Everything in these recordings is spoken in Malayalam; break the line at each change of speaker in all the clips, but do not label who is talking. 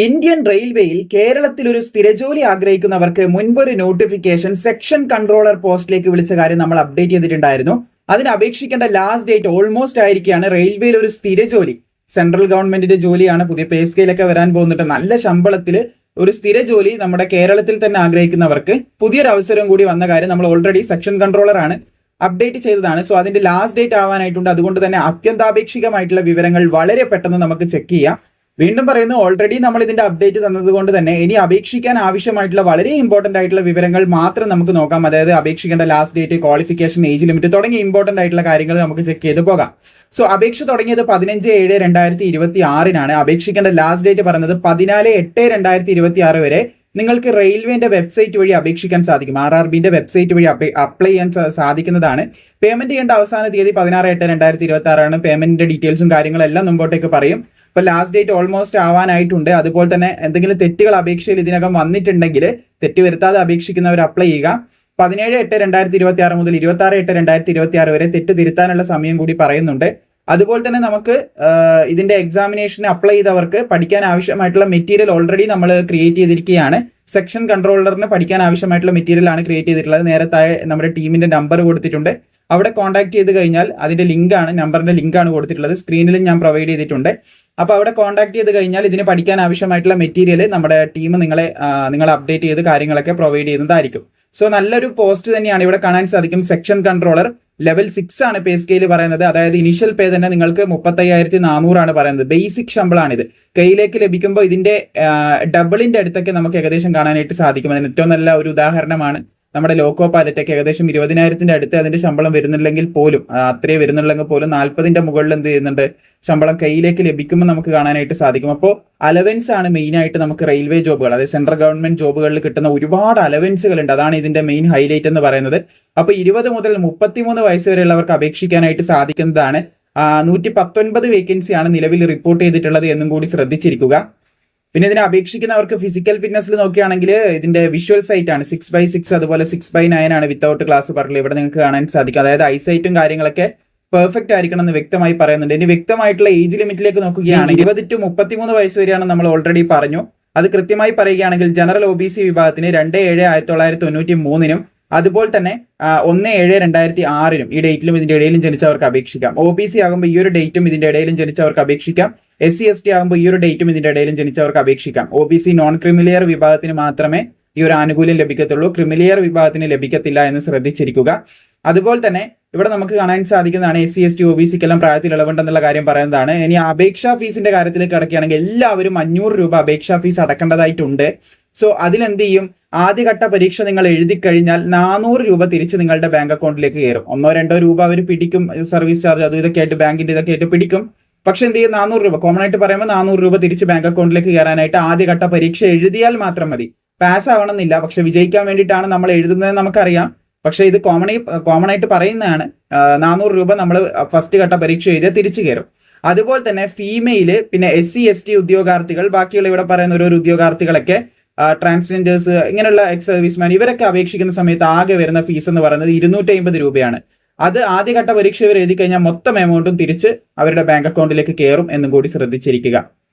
ഇന്ത്യൻ റെയിൽവേയിൽ കേരളത്തിൽ ഒരു സ്ഥിരജോലി ആഗ്രഹിക്കുന്നവർക്ക് മുൻപൊരു നോട്ടിഫിക്കേഷൻ സെക്ഷൻ കൺട്രോളർ പോസ്റ്റിലേക്ക് വിളിച്ച കാര്യം നമ്മൾ അപ്ഡേറ്റ് ചെയ്തിട്ടുണ്ടായിരുന്നു. അതിന് അപേക്ഷിക്കേണ്ട ലാസ്റ്റ് ഡേറ്റ് ഓൾമോസ്റ്റ് ആയിരിക്കുകയാണ്. റെയിൽവേയിൽ ഒരു സ്ഥിരജോലി, സെൻട്രൽ ഗവൺമെന്റിന്റെ ജോലിയാണ്, പുതിയ പേ സ്കെയിലൊക്കെ വരാൻ പോകുന്നുണ്ട്. നല്ല ശമ്പളത്തിൽ ഒരു സ്ഥിരജോലി നമ്മുടെ കേരളത്തിൽ തന്നെ ആഗ്രഹിക്കുന്നവർക്ക് പുതിയൊരു അവസരം കൂടി വന്ന കാര്യം നമ്മൾ ഓൾറെഡി സെക്ഷൻ കൺട്രോളർ ആണ് അപ്ഡേറ്റ് ചെയ്തതാണ്. സോ അതിന്റെ ലാസ്റ്റ് ഡേറ്റ് ആവാനായിട്ടുണ്ട്. അതുകൊണ്ട് തന്നെ അത്യന്താപേക്ഷികമായിട്ടുള്ള വിവരങ്ങൾ വളരെ പെട്ടെന്ന് നമുക്ക് ചെക്ക് ചെയ്യാം. വീണ്ടും പറയുന്നു, ഓൾറെഡി നമ്മൾ ഇതിന്റെ അപ്ഡേറ്റ് തന്നതുകൊണ്ട് തന്നെ ഇനി അപേക്ഷിക്കാൻ ആവശ്യമായിട്ടുള്ള വളരെ ഇമ്പോർട്ടന്റ് ആയിട്ടുള്ള വിവരങ്ങൾ മാത്രം നമുക്ക് നോക്കാം. അതായത് അപേക്ഷിക്കേണ്ട last date, qualification, age limit തുടങ്ങിയ ഇമ്പോർട്ടന്റ് ആയിട്ടുള്ള കാര്യങ്ങൾ നമുക്ക് ചെക്ക് ചെയ്ത് പോകാം. സോ അപേക്ഷ തുടങ്ങിയത് 15/7/2026 അപേക്ഷിക്കേണ്ട ലാസ്റ്റ് ഡേറ്റ് പറയുന്നത് 14/8/2026 വരെ നിങ്ങൾക്ക് റെയിൽവേന്റെ വെബ്സൈറ്റ് വഴി അപേക്ഷിക്കാൻ സാധിക്കും. RRBന്റെ വെബ്സൈറ്റ് വഴി അപ്ലൈ ചെയ്യാൻ സാധിക്കുന്നതാണ്. പേയ്മെന്റ് ചെയ്യേണ്ട അവസാന തീയതി 16/8/2026 പേയ്മെന്റിന്റെ ഡീറ്റെയിൽസും കാര്യങ്ങളെല്ലാം മുമ്പോട്ടേക്ക് പറയും. ഇപ്പൊ ലാസ്റ്റ് ഡേറ്റ് ഓൾമോസ്റ്റ് ആവാനായിട്ടുണ്ട്. അതുപോലെ തന്നെ എന്തെങ്കിലും തെറ്റുകൾ അപേക്ഷയിൽ ഇതിനകം വന്നിട്ടുണ്ടെങ്കിൽ തെറ്റ് വരുത്താതെ അപേക്ഷിക്കുന്നവർ അപ്ലൈ ചെയ്യുക. 17/8/2026 മുതൽ 26/8/2026 വരെ തെറ്റ് തിരുത്താനുള്ള സമയം കൂടി പറയുന്നുണ്ട്. അതുപോലെ തന്നെ നമുക്ക് ഇതിന്റെ എക്സാമിനേഷന് അപ്ലൈ ചെയ്തവർക്ക് പഠിക്കാൻ ആവശ്യമായിട്ടുള്ള മെറ്റീരിയൽ ഓൾറെഡി നമ്മൾ ക്രിയേറ്റ് ചെയ്തിരിക്കുകയാണ്. സെക്ഷൻ കൺട്രോളറിന് പഠിക്കാൻ ആവശ്യമായിട്ടുള്ള മെറ്റീരിയൽ ആണ് ക്രിയേറ്റ് ചെയ്തിട്ടുള്ളത്. നേരത്തെ നമ്മുടെ ടീമിന്റെ നമ്പർ കൊടുത്തിട്ടുണ്ട്. അവിടെ കോൺടാക്ട് ചെയ്ത് കഴിഞ്ഞാൽ അതിന്റെ നമ്പറിന്റെ ലിങ്കാണ് കൊടുത്തിട്ടുള്ളത്. സ്ക്രീനിലും ഞാൻ പ്രൊവൈഡ് ചെയ്തിട്ടുണ്ട്. അപ്പോൾ അവിടെ കോൺടാക്ട് ചെയ്ത് കഴിഞ്ഞാൽ ഇതിന് പഠിക്കാൻ ആവശ്യമായിട്ടുള്ള മെറ്റീരിയൽ നമ്മുടെ ടീം നിങ്ങളെ അപ്ഡേറ്റ് ചെയ്ത് കാര്യങ്ങളൊക്കെ പ്രൊവൈഡ് ചെയ്യുന്നതായിരിക്കും. സോ നല്ലൊരു പോസ്റ്റ് തന്നെയാണ് ഇവിടെ കാണാൻ സാധിക്കും. സെക്ഷൻ കൺട്രോളർ ലെവൽ 6 ആണ് പേ സ്കെയിൽ പറയുന്നത്. അതായത് ഇനീഷ്യൽ പേ തന്നെ നിങ്ങൾക്ക് 35,400 പറയുന്നത്. ബേസിക് ശമ്പളമാണിത്. കയ്യിലേക്ക് ലഭിക്കുമ്പോൾ ഇതിന്റെ ഡബിളിന്റെ അടുത്തൊക്കെ നമുക്ക് ഏകദേശം കാണാനായിട്ട് സാധിക്കും. അതിന് ഏറ്റവും നല്ല ഒരു ഉദാഹരണമാണ് നമ്മുടെ ലോക്കോ പൈലറ്റൊക്കെ. ഏകദേശം 20,000 അടുത്ത് അതിന്റെ ശമ്പളം വരുന്നില്ലെങ്കിൽ പോലും, അത്രേ വരുന്നുണ്ടെങ്കിൽ പോലും 40ന്റെ മുകളിൽ എന്ത് ചെയ്യുന്നുണ്ട്, ശമ്പളം കയ്യിലേക്ക് ലഭിക്കുമ്പോൾ നമുക്ക് കാണാനായിട്ട് സാധിക്കും. അപ്പോൾ അലവൻസ് ആണ് മെയിൻ ആയിട്ട് നമുക്ക് റെയിൽവേ ജോബുകൾ, അതായത് സെൻട്രൽ ഗവൺമെന്റ് ജോബുകളിൽ കിട്ടുന്ന ഒരുപാട് അലവൻസുകൾ ഉണ്ട്. അതാണ് ഇതിന്റെ മെയിൻ ഹൈലൈറ്റ് എന്ന് പറയുന്നത്. അപ്പൊ 20 മുതൽ 33 വയസ്സ് വരെയുള്ളവർക്ക് അപേക്ഷിക്കാനായിട്ട് സാധിക്കുന്നതാണ്. 119 വേക്കൻസിയാണ് നിലവിൽ റിപ്പോർട്ട് ചെയ്തിട്ടുള്ളത് എന്നും കൂടി ശ്രദ്ധിച്ചിരിക്കുക. പിന്നെ ഇതിനെ അപേക്ഷിക്കുന്നവർക്ക് ഫിസിക്കൽ ഫിറ്റ്നസ്സിൽ നോക്കുകയാണെങ്കിൽ ഇതിന്റെ വിഷ്വൽ സൈറ്റ് ആണ് 6x6, അതുപോലെ 6x9 ആണ് വിത്തൗട്ട് ക്ലാസ് പറഞ്ഞില്ല. ഇവിടെ നിങ്ങൾക്ക് കാണാൻ സാധിക്കും. അതായത് ഐസൈറ്റും കാര്യങ്ങളൊക്കെ പെർഫെക്റ്റ് ആയിരിക്കണം എന്ന് വ്യക്തമായി പറയുന്നുണ്ട്. ഇനി വ്യക്തമായിട്ടുള്ള ഏജ് ലിമിറ്റിലേക്ക് നോക്കുകയാണ്. 20 to 33 വയസ്സ് വരെയാണ് നമ്മൾ ഓൾറെഡി പറഞ്ഞു. അത് കൃത്യമായി പറയുകയാണെങ്കിൽ ജനറൽ OBC വിഭാഗത്തിന് 2/7/1993 അതുപോലെ തന്നെ 1/7/2006 ഈ ഡേറ്റിലും ഇതിന്റെ ഇടയിലും ജനിച്ചവർക്ക് അപേക്ഷിക്കാം. OBC ആകുമ്പോൾ ഈ ഒരു ഡേറ്റും ഇതിന്റെ ഇടയിലും ജനിച്ചവർക്ക് അപേക്ഷിക്കാം. SC/ST ആകുമ്പോൾ ഈ ഒരു ഡേറ്റും ഇതിന്റെ ഇടയിലും ജനിച്ചവർക്ക് അപേക്ഷിക്കാം. OBC നോൺ ക്രിമിലിയർ വിഭാഗത്തിന് മാത്രമേ ഈ ഒരു ആനുകൂല്യം ലഭിക്കത്തുള്ളൂ. ക്രിമിലിയർ വിഭാഗത്തിന് ലഭിക്കത്തില്ല എന്ന് ശ്രദ്ധിച്ചിരിക്കുക. അതുപോലെ തന്നെ ഇവിടെ നമുക്ക് കാണാൻ സാധിക്കുന്നതാണ് SC/ST OBCക്കെല്ലാം പ്രായത്തിൽ ഇളവുണ്ടെന്നുള്ള കാര്യം പറയുന്നതാണ്. ഇനി അപേക്ഷാ ഫീസിന്റെ കാര്യത്തിലേക്ക് കിടക്കുകയാണെങ്കിൽ എല്ലാവരും 500 രൂപ അപേക്ഷാ ഫീസ് അടക്കേണ്ടതായിട്ടുണ്ട്. സോ അതിലെന്ത് ചെയ്യും, ആദ്യഘട്ട പരീക്ഷ നിങ്ങൾ എഴുതി കഴിഞ്ഞാൽ 400 രൂപ തിരിച്ച് നിങ്ങളുടെ ബാങ്ക് അക്കൗണ്ടിലേക്ക് കയറും. 1-2 രൂപ അവർ പിടിക്കും, സർവീസ് ചാർജ് അത് ഇതൊക്കെ ആയിട്ട് ബാങ്കിന്റെ ഇതൊക്കെ ആയിട്ട് പിടിക്കും. പക്ഷെ എന്ത് ചെയ്യും, 400 രൂപ കോമൺ ആയിട്ട് പറയുമ്പോൾ 400 രൂപ തിരിച്ച് ബാങ്ക് അക്കൗണ്ടിലേക്ക് കയറാനായിട്ട് ആദ്യഘട്ട പരീക്ഷ എഴുതിയാൽ മാത്രം മതി. പാസ് ആവണമെന്നില്ല. പക്ഷെ വിജയിക്കാൻ വേണ്ടിയിട്ടാണ് നമ്മൾ എഴുതുന്നത് നമുക്കറിയാം. പക്ഷെ ഇത് കോമൺ ആയിട്ട് പറയുന്നതാണ്. 400 രൂപ നമ്മൾ ഫസ്റ്റ് ഘട്ട പരീക്ഷ എഴുതിയാൽ തിരിച്ചു കയറും. അതുപോലെ തന്നെ ഫീമെയില്, പിന്നെ SC/ST ഉദ്യോഗാർത്ഥികൾ, ബാക്കിയുള്ള ഇവിടെ പറയുന്ന ഓരോ ഉദ്യോഗാർത്ഥികളൊക്കെ, ട്രാൻസ്ജെൻഡേഴ്സ്, ഇങ്ങനെയുള്ള എക്സ് സർവീസ്മാൻ, ഇവരൊക്കെ അപേക്ഷിക്കുന്ന സമയത്ത് ആകെ വരുന്ന ഫീസ് എന്ന് പറയുന്നത് 250 രൂപയാണ്. അത് ആദ്യഘട്ട പരീക്ഷ ഇവർ എഴുതി കഴിഞ്ഞാൽ മൊത്തം എമൗണ്ടും തിരിച്ച് അവരുടെ ബാങ്ക് അക്കൗണ്ടിലേക്ക് കയറും എന്നും കൂടി ശ്രദ്ധിച്ചിരിക്കുക.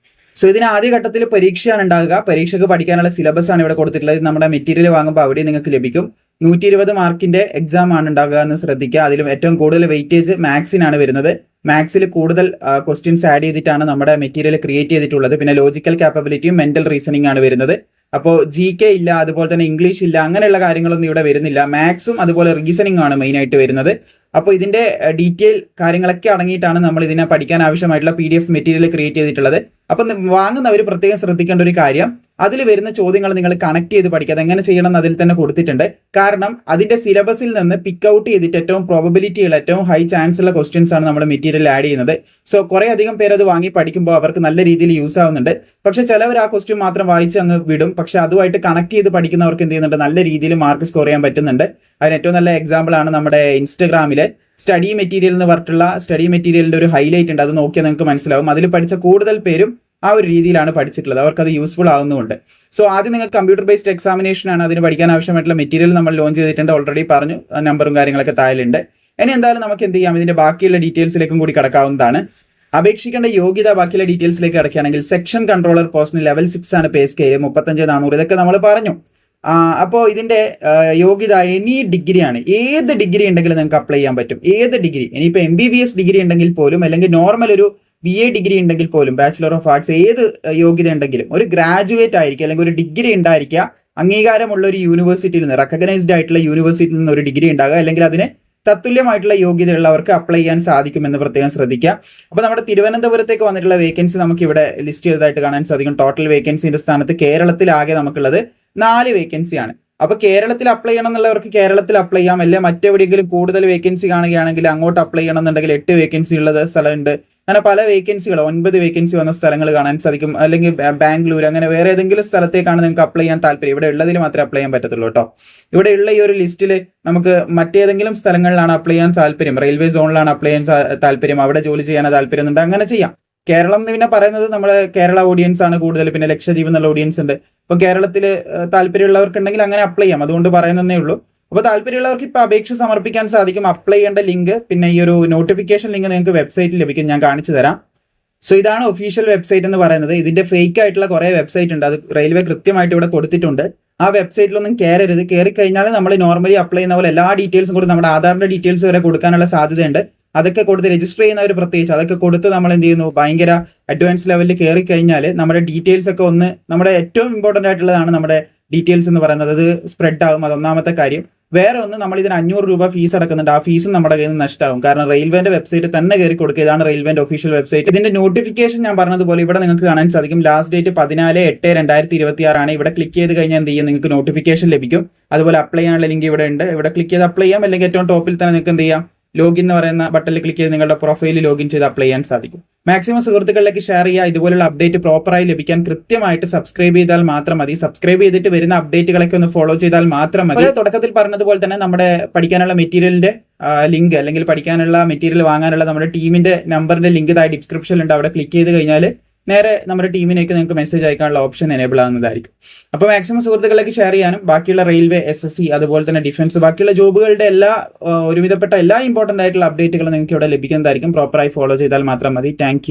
സോ ഇതിന് ആദ്യഘട്ടത്തിൽ പരീക്ഷയാണ് ഉണ്ടാകുക. പരീക്ഷയ്ക്ക് പഠിക്കാനുള്ള സിലബസ് ആണ് ഇവിടെ കൊടുത്തിട്ടുള്ളത്. നമ്മുടെ മെറ്റീരിയൽ വാങ്ങുമ്പോൾ അവിടെ നിങ്ങൾക്ക് ലഭിക്കും. 120 മാർക്കിന്റെ എക്സാം ആണ് ഉണ്ടാകുക എന്ന് ശ്രദ്ധിക്കുക. അതിലും ഏറ്റവും കൂടുതൽ വെയിറ്റേജ് മാത്സിനാണ് വരുന്നത്. മാത്സിൽ കൂടുതൽ ക്വസ്റ്റ്യൻസ് ആഡ് ചെയ്തിട്ടാണ് നമ്മുടെ മെറ്റീരിയൽ ക്രിയേറ്റ് ചെയ്തിട്ടുള്ളത്. പിന്നെ ലോജിക്കൽ കാപ്പബിലിറ്റിയും മെന്റൽ റീസണിംഗ് ആണ് വരുന്നത്. അപ്പോൾ GK ഇല്ല, അതുപോലെ തന്നെ ഇംഗ്ലീഷ് ഇല്ല, അങ്ങനെയുള്ള കാര്യങ്ങളൊന്നും ഇവിടെ വരുന്നില്ല. മാത്സും അതുപോലെ റീസണിംഗ് ആണ് മെയിൻ ആയിട്ട് വരുന്നത്. അപ്പോൾ ഇതിന്റെ ഡീറ്റെയിൽ കാര്യങ്ങളൊക്കെ അടങ്ങിയിട്ടാണ് നമ്മൾ ഇതിനെ പഠിക്കാൻ ആവശ്യമായിട്ടുള്ള PDF മെറ്റീരിയൽ ക്രിയേറ്റ് ചെയ്തിട്ടുള്ളത്. അപ്പം വാങ്ങുന്നവർ പ്രത്യേകം ശ്രദ്ധിക്കേണ്ട ഒരു കാര്യം, അതിൽ വരുന്ന ചോദ്യങ്ങൾ നിങ്ങൾ കണക്ട് ചെയ്ത് പഠിക്കുക. അതെങ്ങനെ ചെയ്യണം എന്ന് അതിൽ തന്നെ കൊടുത്തിട്ടുണ്ട്. കാരണം അതിന്റെ സിലബസിൽ നിന്ന് പിക്ക് ഔട്ട് ചെയ്തിട്ട് ഏറ്റവും പ്രോബബിലിറ്റി ഉള്ള, ഏറ്റവും ഹൈ ചാൻസ് ഉള്ള ക്വസ്റ്റ്യൻസ് ആണ് നമ്മൾ മെറ്റീരിയൽ ആഡ് ചെയ്യുന്നത്. സോ കുറെ അധികം പേര് അത് വാങ്ങി പഠിക്കുമ്പോൾ അവർക്ക് നല്ല രീതിയിൽ യൂസ് ആവുന്നുണ്ട്. പക്ഷെ ചിലവർ ആ ക്വസ്റ്റ്യൻ മാത്രം വായിച്ച് അങ്ങ് വിടും. പക്ഷെ അതുമായിട്ട് കണക്ട് ചെയ്ത് പഠിക്കുന്നവർക്ക് എന്ത് ചെയ്യുന്നുണ്ട്, നല്ല രീതിയിൽ മാർക്ക് സ്കോർ ചെയ്യാൻ പറ്റുന്നുണ്ട്. അതിന് ഏറ്റവും നല്ല എക്സാമ്പിൾ ആണ് നമ്മുടെ ഇൻസ്റ്റഗ്രാമിലെ സ്റ്റഡി മെറ്റീരിയൽ എന്ന് പറഞ്ഞിട്ടുള്ള സ്റ്റഡി മെറ്റീരിയലിന്റെ ഒരു ഹൈലൈറ്റ് ഉണ്ട്. അത് നോക്കിയാൽ നിങ്ങൾക്ക് മനസ്സിലാവും. അതിൽ പഠിച്ച കൂടുതൽ പേരും ആ ഒരു രീതിയിലാണ് പഠിച്ചിട്ടുള്ളത്. അവർക്ക് അത് യൂസ്ഫുൾ ആവുന്നുണ്ട്. സോ ആദ്യം നിങ്ങൾക്ക് കമ്പ്യൂട്ടർ ബേസ്ഡ് എക്സാമിനേഷൻ ആണ്. അതിന് പഠിക്കാൻ ആവശ്യമായിട്ടുള്ള മെറ്റീരിയൽ നമ്മൾ ലോഞ്ച് ചെയ്തിട്ടുണ്ട്. ഓൾറെഡി പറഞ്ഞു, നമ്പറും കാര്യങ്ങളൊക്കെ താഴെയുണ്ട്. ഇനി എന്തായാലും നമുക്ക് എന്ത് ചെയ്യാം, ഇതിന്റെ ബാക്കിയുള്ള ഡീറ്റെയിൽസിലേക്കും കൂടി കടക്കാവുന്നതാണ്. അപേക്ഷിക്കേണ്ട യോഗ്യത ബാക്കിയുള്ള ഡീറ്റെയിൽസിലേക്ക് കിടക്കുകയാണെങ്കിൽ സെക്ഷൻ കൺട്രോളർ പോസ്റ്റിന് ലെവൽ 6 ആണ് പേ സ്കെയിൽ 35,400 ഇതൊക്കെ നമ്മൾ പറഞ്ഞു. അപ്പോൾ ഇതിന്റെ യോഗ്യത എനി ഡിഗ്രിയാണ്. ഏത് ഡിഗ്രി ഉണ്ടെങ്കിലും നിങ്ങൾക്ക് അപ്ലൈ ചെയ്യാൻ പറ്റും. ഏത് ഡിഗ്രി, ഇനിയിപ്പോൾ MBBS ഡിഗ്രി ഉണ്ടെങ്കിൽ പോലും അല്ലെങ്കിൽ നോർമൽ ഒരു BA ഡിഗ്രി ഉണ്ടെങ്കിൽ പോലും ബാച്ചിലർ ഓഫ് ആർട്സ് ഏത് യോഗ്യത ഉണ്ടെങ്കിലും ഒരു ഗ്രാജുവേറ്റ് ആയിരിക്കുക അല്ലെങ്കിൽ ഒരു ഡിഗ്രി ഉണ്ടായിരിക്കുക, അംഗീകാരമുള്ള ഒരു യൂണിവേഴ്സിറ്റിയിൽ നിന്ന് റെക്കഗ്നൈസ്ഡ് ആയിട്ടുള്ള യൂണിവേഴ്സിറ്റിയിൽ നിന്ന് ഒരു ഡിഗ്രി ഉണ്ടാകുക അല്ലെങ്കിൽ അതിന് തത്തുല്യമായിട്ടുള്ള യോഗ്യതയുള്ളവർക്ക് അപ്ലൈ ചെയ്യാൻ സാധിക്കുമെന്ന് പ്രത്യേകം ശ്രദ്ധിക്കുക. അപ്പോൾ നമ്മുടെ തിരുവനന്തപുരത്തേക്ക് വന്നിട്ടുള്ള വേക്കൻസി നമുക്ക് ഇവിടെ ലിസ്റ്റ് ചെയ്തതായിട്ട് കാണാൻ സാധിക്കും. ടോട്ടൽ വേക്കൻസിന്റെ സ്ഥാനത്ത് കേരളത്തിലാകെ നമുക്കുള്ളത് 4 വേക്കൻസിയാണ്. അപ്പോൾ കേരളത്തിൽ അപ്ലൈ ചെയ്യണം എന്നുള്ളവർക്ക് കേരളത്തിൽ അപ്ലൈ ചെയ്യാം, അല്ലെങ്കിൽ മറ്റെവിടെയെങ്കിലും കൂടുതൽ വേക്കൻസി കാണുകയാണെങ്കിൽ അങ്ങോട്ട് അപ്ലൈ ചെയ്യണം എന്നുണ്ടെങ്കിൽ 8 വേക്കൻസി ഉള്ളത് സ്ഥലമുണ്ട്. അങ്ങനെ പല വേക്കൻസികൾ 9 വേക്കൻസി വന്ന സ്ഥലങ്ങൾ കാണാൻ സാധിക്കും. അല്ലെങ്കിൽ ബാംഗ്ലൂർ, അങ്ങനെ വേറെ ഏതെങ്കിലും സ്ഥലത്തേക്കാണ് നിങ്ങൾക്ക് അപ്ലൈ ചെയ്യാൻ താല്പര്യം. ഇവിടെ ഉള്ളതിൽ മാത്രമേ അപ്ലൈ ചെയ്യാൻ പറ്റത്തുള്ളൂ കേട്ടോ. ഇവിടെ ഉള്ള ഈ ഒരു ലിസ്റ്റിൽ നമുക്ക് മറ്റേതെങ്കിലും സ്ഥലങ്ങളിലാണ് അപ്ലൈ ചെയ്യാൻ താല്പര്യം, റെയിൽവേ സോണിലാണ് അപ്ലൈ ചെയ്യാൻ താല്പര്യം, അവിടെ ജോലി ചെയ്യാൻ താല്പര്യം ഉണ്ട്, അങ്ങനെ ചെയ്യാം. കേരളം എന്ന് പിന്നെ പറയുന്നത് നമ്മുടെ കേരള ഓഡിയൻസ് ആണ് കൂടുതൽ, പിന്നെ ലക്ഷദ്വീപ് എന്നുള്ള ഓഡിയൻസ് ഉണ്ട്. അപ്പം കേരളത്തിൽ താല്പര്യമുള്ളവർക്കുണ്ടെങ്കിൽ അങ്ങനെ അപ്ലൈ ചെയ്യാം, അതുകൊണ്ട് പറയുന്നതേ ഉള്ളൂ. അപ്പോൾ താല്പര്യമുള്ളവർക്ക് ഇപ്പോൾ അപേക്ഷ സമർപ്പിക്കാൻ സാധിക്കും. അപ്ലൈ ചെയ്യേണ്ട ലിങ്ക് പിന്നെ ഈ ഒരു നോട്ടിഫിക്കേഷൻ ലിങ്ക് നിങ്ങൾക്ക് വെബ്സൈറ്റിൽ ലഭിക്കും, ഞാൻ കാണിച്ചു തരാം. സോ ഇതാണ് ഒഫീഷ്യൽ വെബ്സൈറ്റ് എന്ന് പറയുന്നത്. ഇതിന്റെ ഫേക്ക് ആയിട്ടുള്ള കുറേ വെബ്സൈറ്റ് ഉണ്ട്, അത് റെയിൽവേ കൃത്യമായിട്ട് ഇവിടെ കൊടുത്തിട്ടുണ്ട്. ആ വെബ്സൈറ്റിലൊന്നും കയറരുത്. കയറി കഴിഞ്ഞാൽ നമ്മൾ നോർമലി അപ്ലൈ ചെയ്യുന്ന പോലെ എല്ലാ ഡീറ്റെയിൽസും കൂടി നമ്മുടെ ആധാറിന്റെ ഡീറ്റെയിൽസ് വരെ കൊടുക്കാനുള്ള സാധ്യതയുണ്ട്. അതൊക്കെ കൊടുത്ത് രജിസ്റ്റർ ചെയ്യുന്നവർ പ്രത്യേകിച്ച് അതൊക്കെ കൊടുത്ത് നമ്മൾ എന്ത് ചെയ്യുന്നു, ഭയങ്കര അഡ്വാൻസ് ലെവലിൽ കയറി കഴിഞ്ഞാൽ നമ്മുടെ ഡീറ്റെയിൽസ് ഒക്കെ നമ്മുടെ ഏറ്റവും ഇമ്പോർട്ടൻ്റ് ആയിട്ടുള്ളതാണ് നമ്മുടെ ഡീറ്റെയിൽസ് എന്ന് പറയുന്നത്, അത് സ്പ്രെഡ് ആകും. അത് ഒന്നാമത്തെ കാര്യം. വേറെ ഒന്ന്, നമ്മൾ ഇതിന് 500 രൂപ ഫീസ് അടക്കുന്നുണ്ട്. ആ ഫീസും നമ്മുടെ കയ്യിൽ നിന്ന് നഷ്ടമാകും. കാരണം റെയിൽവേന്റെ വെബ്സൈറ്റ് തന്നെ കയറി കൊടുക്കുക. ഇതാണ് റെയിൽവേന്റെ ഒഫീഷ്യൽ വെബ്സൈറ്റ്. ഇതിന്റെ നോട്ടിഫിക്കേഷൻ ഞാൻ പറഞ്ഞതുപോലെ ഇവിടെ നിങ്ങൾക്ക് കാണാൻ സാധിക്കും. ലാസ്റ്റ് ഡേറ്റ് 14/8/2026 ആണ്. ഇവിടെ ക്ലിക്ക് ചെയ്ത് കഴിഞ്ഞാൽ എന്ത് ചെയ്യും, നിങ്ങൾക്ക് നോട്ടിഫിക്കേഷൻ ലഭിക്കും. അതുപോലെ അപ്ലൈ ചെയ്യാനുള്ള ലിങ്ക് ഇവിടെ ഉണ്ട്. ഇവിടെ ക്ലിക്ക് ചെയ്ത് അപ്ലൈ ചെയ്യാം, അല്ലെങ്കിൽ ഏറ്റവും ടോപ്പിൽ തന്നെ നിങ്ങൾക്ക് എന്ത് ചെയ്യാം, ലോഗിൻ എന്ന് പറയുന്ന ബട്ടണിൽ ക്ലിക്ക് ചെയ്ത് നിങ്ങളുടെ പ്രൊഫൈലിൽ ലോഗിൻ ചെയ്ത് അപ്ലൈ ചെയ്യാൻ സാധിക്കും. മാക്സിമം സുഹൃത്തുക്കളിലേക്ക് ഷെയർ ചെയ്യുക. ഇതുപോലുള്ള അപ്ഡേറ്റ് പ്രോപ്പറായി ലഭിക്കാൻ കൃത്യമായിട്ട് സബ്സ്ക്രൈബ് ചെയ്താൽ മാത്രം മതി. സബ്സ്ക്രൈബ് ചെയ്തിട്ട് വരുന്ന അപ്ഡേറ്റുകളൊക്കെ ഒന്ന് ഫോളോ ചെയ്താൽ മാത്രം മതി. തുടക്കത്തിൽ പറഞ്ഞതുപോലെ തന്നെ നമ്മുടെ പഠിക്കാനുള്ള മെറ്റീരിയലിന്റെ ലിങ്ക് അല്ലെങ്കിൽ പഠിക്കാനുള്ള മെറ്റീരിയൽ വാങ്ങാനുള്ള നമ്മുടെ ടീമിന്റെ നമ്പറിന്റെ ലിങ്ക് താഴെ ഡിസ്ക്രിപ്ഷനിലുണ്ട്. അവിടെ ക്ലിക്ക് ചെയ്ത് കഴിഞ്ഞാൽ നേരെ നമ്മുടെ ടീമിലേക്ക് നിങ്ങൾക്ക് മെസ്സേജ് അയക്കാനുള്ള ഓപ്ഷൻ എനേബിൾ ആകുന്നതായിരിക്കും. അപ്പോൾ മാക്സിമം സുഹൃത്തുക്കളിലേക്ക് ഷെയർ ചെയ്യാനും ബാക്കിയുള്ള റെയിൽവേ, SSC, അതുപോലെ തന്നെ ഡിഫൻസ്, ബാക്കിയുള്ള ജോബുകളുടെ ഒരുവിധപ്പെട്ട എല്ലാ ഇമ്പോർട്ടൻ്റ് ആയിട്ടുള്ള അപ്ഡേറ്റുകളും നിങ്ങൾക്ക് ഇവിടെ ലഭിക്കുന്നതായിരിക്കും. പ്രോപ്പറായി ഫോളോ ചെയ്താൽ മാത്രം മതി. താങ്ക്